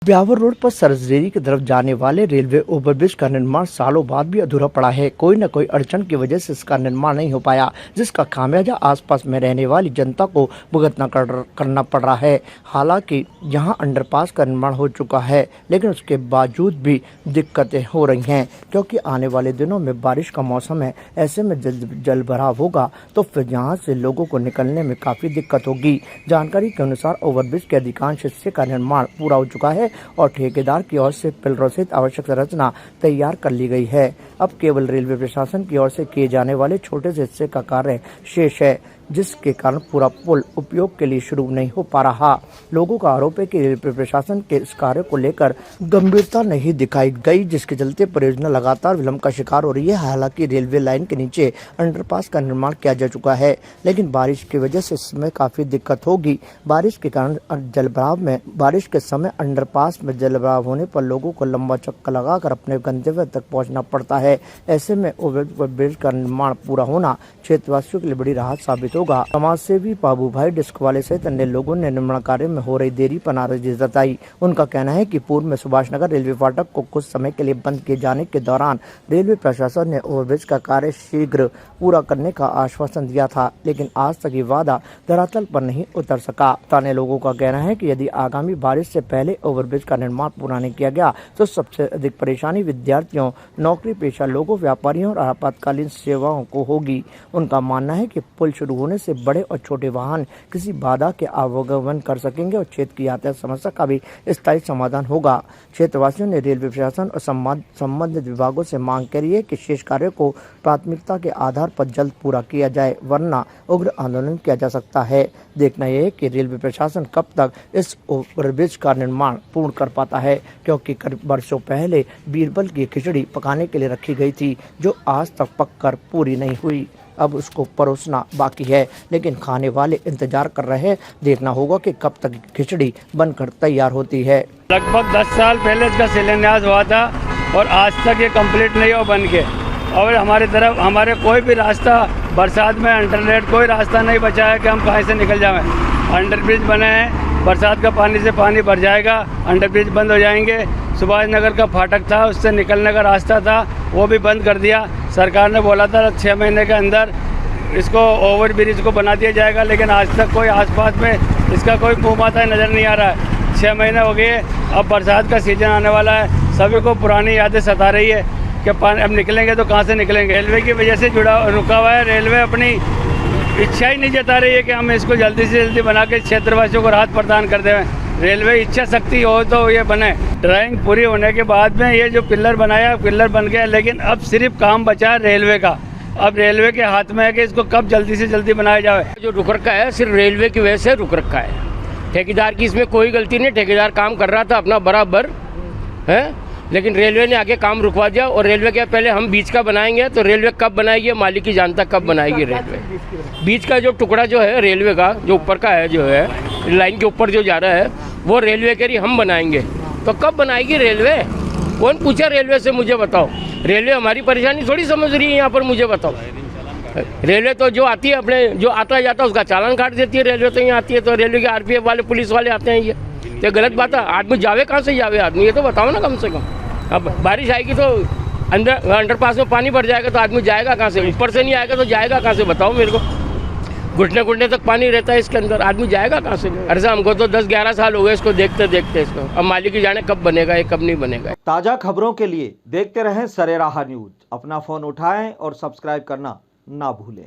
Beawar road पर सरजरेरी की तरफ जाने वाले रेलवे ओवरब्रिज का निर्माण सालों बाद भी अधूरा पड़ा है। कोई न कोई अड़चन की वजह से इसका निर्माण नहीं हो पाया, जिसका खामियाजा आसपास में रहने वाली जनता को भुगतना करना पड़ रहा है। हालांकि यहां अंडरपास का निर्माण हो चुका है, लेकिन उसके बावजूद भी दिक्कतें हो रही हैं, क्योंकि आने वाले दिनों में बारिश का मौसम है। ऐसे में जल भराव होगा तो फिर यहाँ से लोगों को निकलने में काफ़ी दिक्कत होगी। जानकारी के अनुसार ओवरब्रिज के अधिकांश हिस्से का निर्माण पूरा हो चुका है और ठेकेदार की ओर से पिलरों सहित आवश्यक संरचना तैयार कर ली गई है। अब केवल रेलवे प्रशासन की ओर से किए जाने वाले छोटे से हिस्से का कार्य शेष है, जिसके कारण पूरा पुल उपयोग के लिए शुरू नहीं हो पा रहा। लोगों का आरोप है कि रेलवे प्रशासन के इस कार्य को लेकर गंभीरता नहीं दिखाई गई, जिसके चलते परियोजना लगातार विलंब का शिकार हो रही है। हालांकि रेलवे लाइन के नीचे अंडरपास का निर्माण किया जा चुका है, लेकिन बारिश की वजह से इसमें काफी दिक्कत होगी। बारिश के कारण बारिश के समय अंडरपास में जलभराव होने पर लोगों को लंबा चक्कर लगाकर अपने गंतव्य तक पहुंचना पड़ता है। ऐसे में ओवरब्रिज का निर्माण पूरा होना क्षेत्रवासियों के लिए बड़ी राहत साबित होगा। समाज सेवी बाबू भाई डिस्कवाले सहित अन्य लोगों ने निर्माण कार्य में हो रही देरी पर नाराजगी जताई। उनका कहना है कि पूर्व में सुभाष नगर रेलवे फाटक को कुछ समय के लिए बंद किए जाने के दौरान रेलवे प्रशासन ने ओवरब्रिज का कार्य शीघ्र पूरा करने का आश्वासन दिया था, लेकिन आज तक ये वादा धरातल पर नहीं उतर सका। स्थानीय लोगों का कहना है कि यदि आगामी बारिश से पहले ओवरब्रिज का निर्माण पूरा नहीं किया गया तो सबसे अधिक परेशानी विद्यार्थियों, नौकरी पेशा लोगों, व्यापारियों और आपातकालीन सेवाओं को होगी। उनका मानना है कि पुल शुरू होने से बड़े और छोटे वाहन किसी बाधा के आवागमन कर सकेंगे और क्षेत्र की यातायात समस्या का भी स्थायी समाधान होगा। क्षेत्रवासियों ने रेलवे प्रशासन और संबंधित विभागों से मांग करी है कि शेष कार्य को प्राथमिकता के आधार पर जल्द पूरा किया जाए, वरना उग्र आंदोलन किया जा सकता है। देखना यह है कि रेलवे प्रशासन कब तक इस ओवरब्रिज का निर्माण पूर्ण कर पाता है, क्योंकि करीब वर्षों पहले बीरबल की खिचड़ी पकाने के लिए रखी गई थी, जो आज तक पककर पूरी नहीं हुई। अब उसको परोसना बाकी है, लेकिन खाने वाले इंतजार कर रहे हैं। देखना होगा कि कब तक खिचड़ी बनकर तैयार होती है। लगभग 10 साल पहले इसका शिलान्यास हुआ था और आज तक ये कंप्लीट नहीं हो बन के। और हमारी तरफ हमारे कोई भी रास्ता बरसात में इंटरनेट कोई रास्ता नहीं बचा है कि हम कहीं से निकल जाएं। अंडरब्रिज बने हैं, बरसात का पानी से पानी भर जाएगा, अंडरब्रिज बंद हो जाएंगे। सुभाष नगर का फाटक था, उससे निकलने का रास्ता था, वो भी बंद कर दिया। सरकार ने बोला था 6 महीने के अंदर इसको ओवरब्रिज को बना दिया जाएगा, लेकिन आज तक कोई आसपास में इसका कोई मुँह माथा नज़र नहीं आ रहा है। 6 महीने हो गए, अब बरसात का सीजन आने वाला है, सभी को पुरानी यादें सता रही है कि पानी अब निकलेंगे तो कहाँ से निकलेंगे। रेलवे की वजह से रुका हुआ है। रेलवे अपनी इच्छा ही नहीं जता रही है कि हम इसको जल्दी से जल्दी बना के क्षेत्रवासियों को राहत प्रदान कर दें। रेलवे इच्छा शक्ति हो तो ये बने। ड्राइंग पूरी होने के बाद में ये जो पिलर बनाया, पिलर बन गया, लेकिन अब सिर्फ काम बचा है रेलवे का। अब रेलवे के हाथ में है कि इसको कब जल्दी से जल्दी बनाया जाए। जो रुक रखा है सिर्फ रेलवे की वजह से रुक रखा है। ठेकेदार की इसमें कोई गलती नहीं, ठेकेदार काम कर रहा था अपना बराबर है, लेकिन रेलवे ने आगे काम रुकवा दिया। और रेलवे क्या, पहले हम बीच का बनाएंगे तो रेलवे कब बनाएगी, मालिक ही जानता कब बनाएगी। रेलवे बीच का जो टुकड़ा जो है रेलवे का, जो ऊपर का है, जो है लाइन के ऊपर जो जा रहा है, वो रेलवे कह रही हम बनाएंगे। तो कब बनाएगी रेलवे? कौन पूछा रेलवे से, मुझे बताओ। रेलवे हमारी परेशानी थोड़ी समझ रही है यहाँ पर, मुझे बताओ। रेलवे तो जो आती है अपने, जो आता जाता है उसका चालान काट देती है। रेलवे तो यहाँ आती है तो रेलवे के आरपीएफ वाले, पुलिस वाले आते हैं। ये गलत बात है। आदमी जावे कहाँ से जावे आदमी, ये तो बताओ ना कम से कम। अब बारिश आएगी तो अंडरपास में पानी भर जाएगा तो आदमी जाएगा कहाँ से? ऊपर से नहीं आएगा तो जाएगा कहाँ से, बताओ मेरे को। घुटने तक पानी रहता है इसके अंदर, आदमी जाएगा कहाँ से? अरे हमको तो 10-11 साल हो गए इसको देखते देखते। इसको अब मालिक ही जाने कब बनेगा ये, कब नहीं बनेगा। ताज़ा खबरों के लिए देखते रहें सरेराह न्यूज। अपना फ़ोन उठाएं और सब्सक्राइब करना ना भूलें।